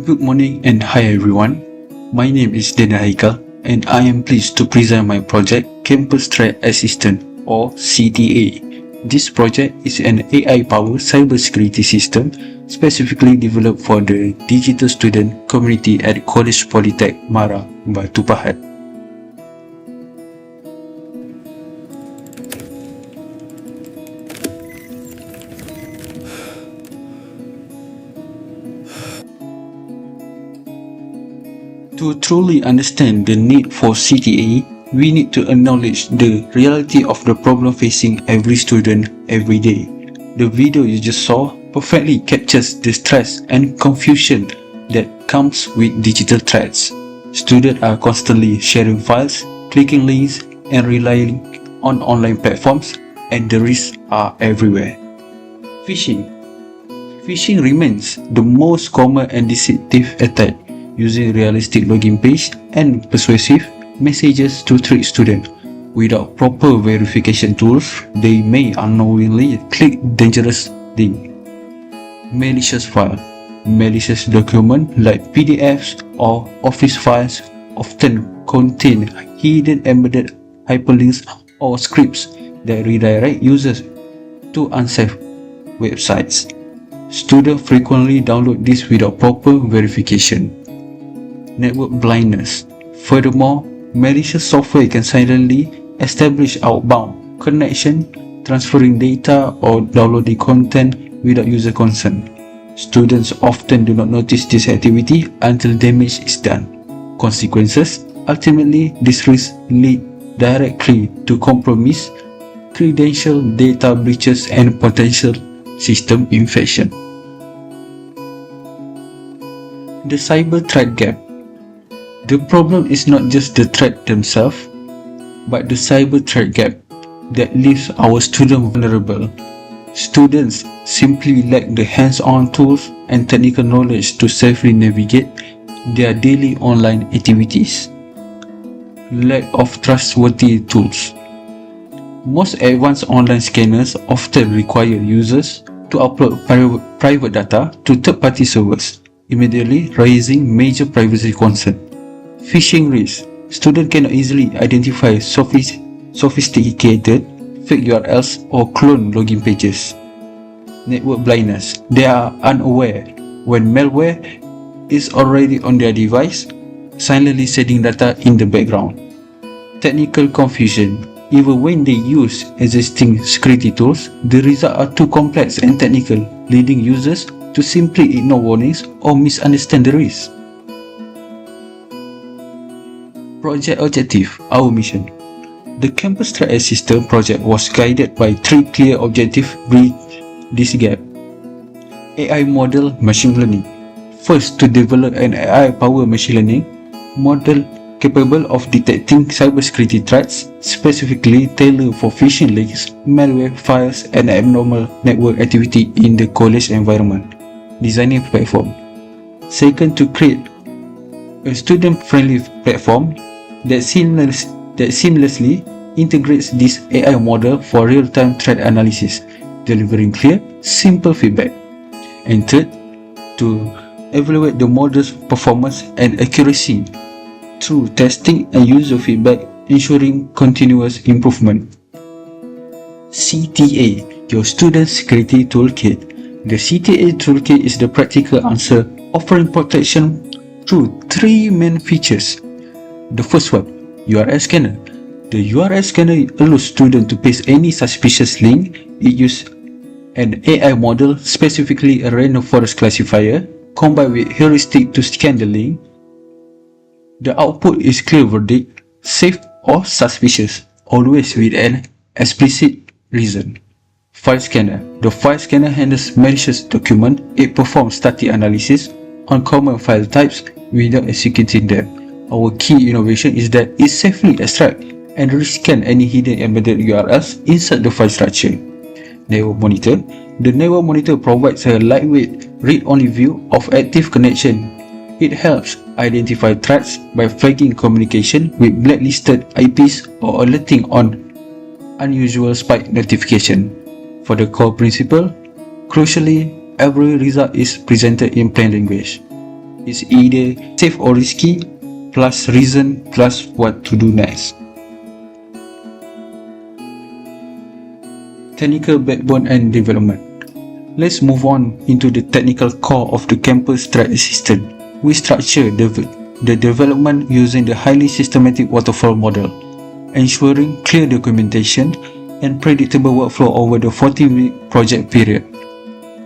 Good morning and hi everyone. My name is Haikal and I am pleased to present my project Campus Threat Assistant or CTA. This project is an AI-powered cybersecurity system specifically developed for the digital student community at KOLEJ Polytech Mara, BATU PAHAT. To truly understand the need for CTA, we need to acknowledge the reality of the problem facing every student every day. The video you just saw perfectly captures the stress and confusion that comes with digital threats. Students are constantly sharing files, clicking links, and relying on online platforms, and the risks are everywhere. Phishing. Phishing remains the most common and deceptive attack, using realistic login page and persuasive messages to trick students. Without proper verification tools, they may unknowingly click dangerous links. Malicious file. Malicious documents like PDFs or Office files often contain hidden embedded hyperlinks or scripts that redirect users to unsafe websites. Students frequently download this without proper verification. Network blindness. Furthermore, malicious software can silently establish outbound connection, transferring data or downloading content without user consent. Students often do not notice this activity until damage is done. Consequences. Ultimately, this risk lead directly to compromise, credential data breaches, and potential system infection. The cyber threat gap. The problem is not just the threat themselves, but the cyber threat gap that leaves our students vulnerable. Students simply lack the hands-on tools and technical knowledge to safely navigate their daily online activities. Lack of trustworthy tools. Most advanced online scanners often require users to upload private data to third-party servers, immediately raising major privacy concerns. Phishing risk. Students cannot easily identify sophisticated fake URLs or clone login pages. Network blindness. They are unaware when malware is already on their device, silently sending data in the background. Technical confusion. Even when they use existing security tools, the results are too complex and technical, leading users to simply ignore warnings or misunderstand the risk. Project objective. Our mission. The Campus Threat Assistant project was guided by 3 clear objectives to bridge this gap. AI model machine learning. First, to develop an AI-powered machine learning model capable of detecting cybersecurity threats, specifically tailored for phishing links, malware files, and abnormal network activity in the college environment. Designing platform. Second, to create a student-friendly platform that seamlessly integrates this AI model for real-time threat analysis, delivering clear, simple feedback. And third, to evaluate the model's performance and accuracy through testing and user feedback, ensuring continuous improvement. CTA, your Student Security Toolkit. The CTA Toolkit is the practical answer, offering protection through 3 main features. The first one, URL scanner. The URL scanner allows students to paste any suspicious link. It uses an AI model, specifically a random forest classifier, combined with heuristic to scan the link. The output is clear verdict, safe or suspicious, always with an explicit reason. File scanner. The file scanner handles malicious documents. It performs static analysis on common file types without executing them. Our key innovation is that it safely extracts and rescan any hidden embedded URLs inside the file structure. Network monitor. The network monitor provides a lightweight, read-only view of active connection. It helps identify threats by flagging communication with blacklisted IPs or alerting on unusual spike notification. For the core principle, crucially, every result is presented in plain language. is either safe or risky, plus reason, plus what to do next. Technical backbone and development. Let's move on into the technical core of the campus threat assistant. We structure the development using the highly systematic waterfall model, ensuring clear documentation and predictable workflow over the 40-week project period.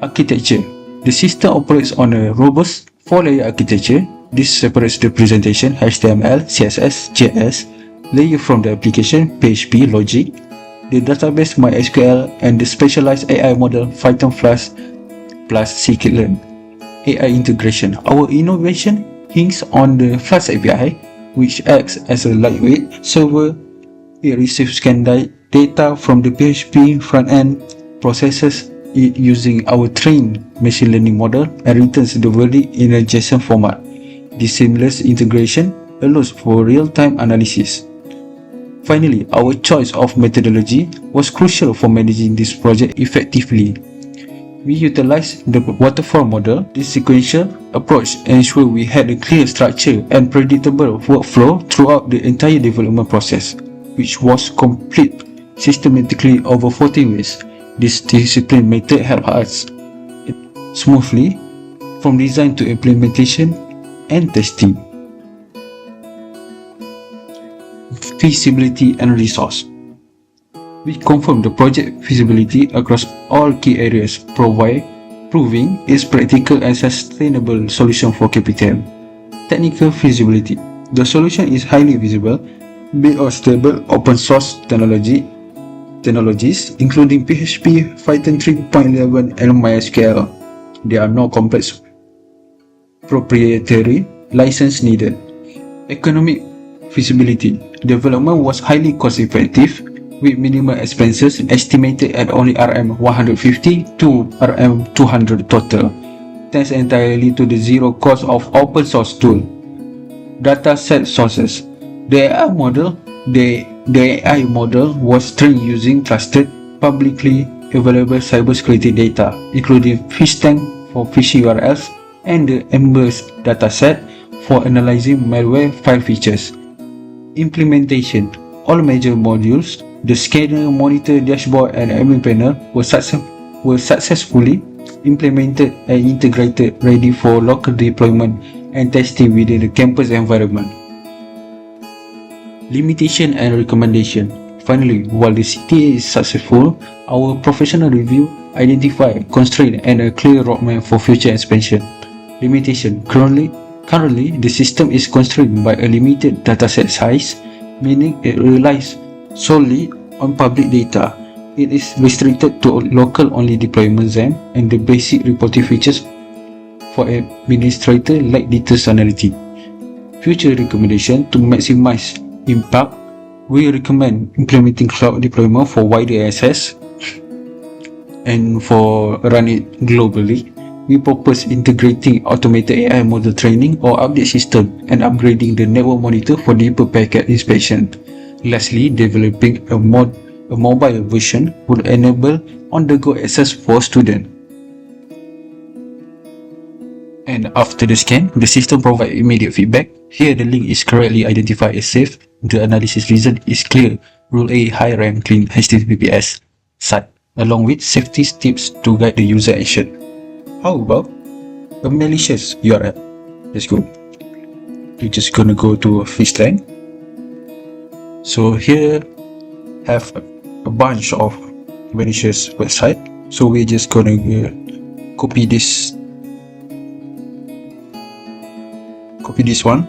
Architecture. The system operates on a robust 4-layer architecture. This separates the presentation, HTML, CSS, JS, layer from the application, PHP, logic, the database MySQL, and the specialized AI model Python plus scikit-learn. AI integration. Our innovation hinges on the Flash API, which acts as a lightweight server. It receives scanned data from the PHP front-end, processes it using our trained machine learning model, and returns the verdict in a JSON format. This seamless integration allows for real-time analysis. Finally, our choice of methodology was crucial for managing this project effectively. We utilized the waterfall model. This sequential approach ensured we had a clear structure and predictable workflow throughout the entire development process, which was complete systematically over 40 weeks. This disciplined method helped us smoothly from design to implementation and testing. Feasibility and resource. We confirmed the project feasibility across all key areas, proving its practical and sustainable solution for KPTM. Technical feasibility. The solution is highly visible, built on stable open source technologies including PHP, Python 3.11 and MySQL. There are no complex proprietary license needed. Economic feasibility. Development was highly cost effective with minimal expenses estimated at only Rm150 to Rm200 total, thanks entirely to the zero cost of open source tool. Dataset sources. The AI model was trained using trusted, publicly available cybersecurity data, including PhishTank for phishing URLs and the Embers dataset for analyzing malware file features. Implementation. All major modules, the scanner, monitor, dashboard, and admin panel were successfully implemented and integrated, ready for local deployment and testing within the campus environment. Limitation and recommendation. Finally, while the CTA is successful, our professional review identified constraints and a clear roadmap for future expansion. Limitation. Currently, the system is constrained by a limited dataset size, meaning it relies solely on public data. It is restricted to local-only deployment XAMPP, and the basic reporting features for administrators lack detailed. Future recommendation. To maximize impact, we recommend implementing cloud deployment for wider access, and for run it globally, we propose integrating automated AI model training or update system and upgrading the network monitor for deeper packet inspection. Lastly, developing a mobile version would enable on-the-go access for students. And after the scan, the system provides immediate feedback. Here the link is correctly identified as safe. The analysis reason is clear. Rule A, high rank clean HTTPS site, along with safety tips to guide the user action. How about a malicious URL? Let's go. We're just gonna go to phishing. So here have a bunch of malicious website. So we're just gonna copy this one,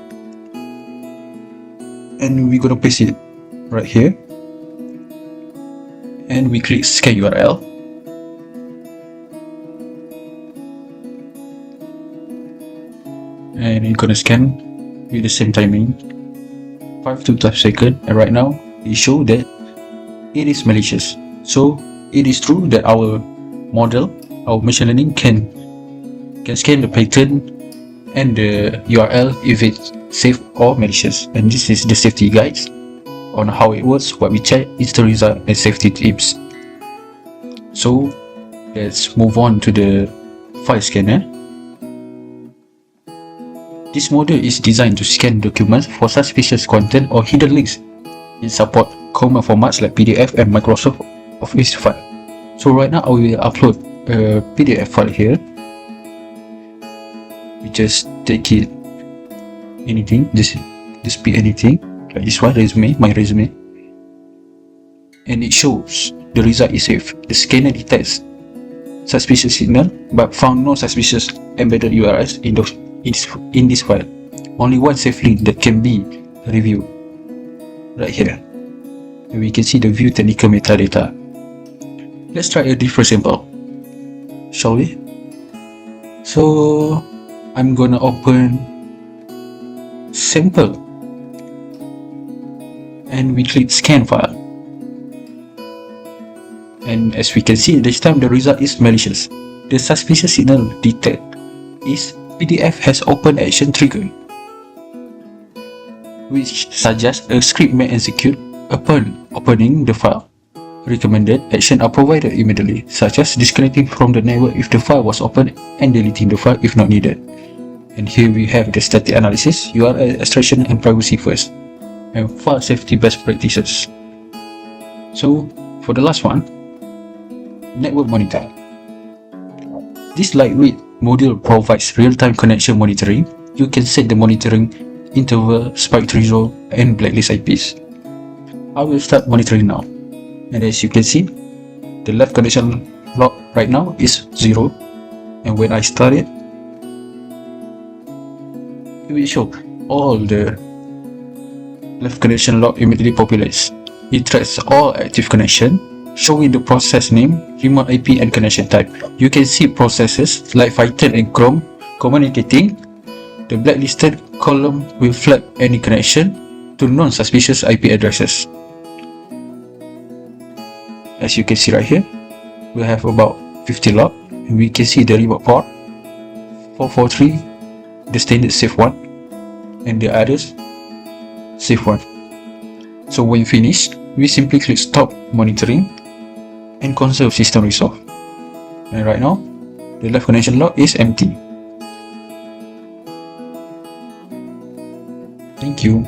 and we're gonna paste it right here, and we click scan URL. And you're gonna scan with the same timing, 5 to 12 seconds, and right now it shows that it is malicious. So it is true that our model, our machine learning can scan the pattern and the URL if it's safe or malicious. And this is the safety guides on how it works. What we check is the result and safety tips. So let's move on to the file scanner. This module is designed to scan documents for suspicious content or hidden links. It supports common formats like PDF and Microsoft Office file. So right now I will upload a PDF file here. We just take it anything, just pick anything like this one, resume, my resume, and it shows the result is safe. The scanner detects suspicious signal but found no suspicious embedded URLs in this file. Only one safe link that can be reviewed right here. And we can see the view technical metadata. Let's try a different sample, shall we? So I'm gonna open sample and we click scan file, and as we can see, this time the result is malicious. The suspicious signal detected is PDF has open action trigger, which suggests a script may execute upon opening the file. Recommended action are provided immediately, such as disconnecting from the network if the file was opened and deleting the file if not needed. And here we have the static analysis, URL extraction and privacy first, and file safety best practices. So for the last one, network monitor. This lightweight module provides real-time connection monitoring. You can set the monitoring interval, spike threshold, and blacklist IPs. I will start monitoring now, and as you can see, the left connection log right now is 0, and when I start it, it will show all the left connection log immediately populates. It tracks all active connection, showing the process name, remote IP, and connection type. You can see processes like Python and Chrome communicating. The blacklisted column will flag any connection to non-suspicious IP addresses. As you can see right here, we have about 50 log, and we can see the remote port 443, the standard safe one, and the others safe one. So when finished, we simply click stop monitoring and conserve system resource. And right now, the left connection log is empty. Thank you.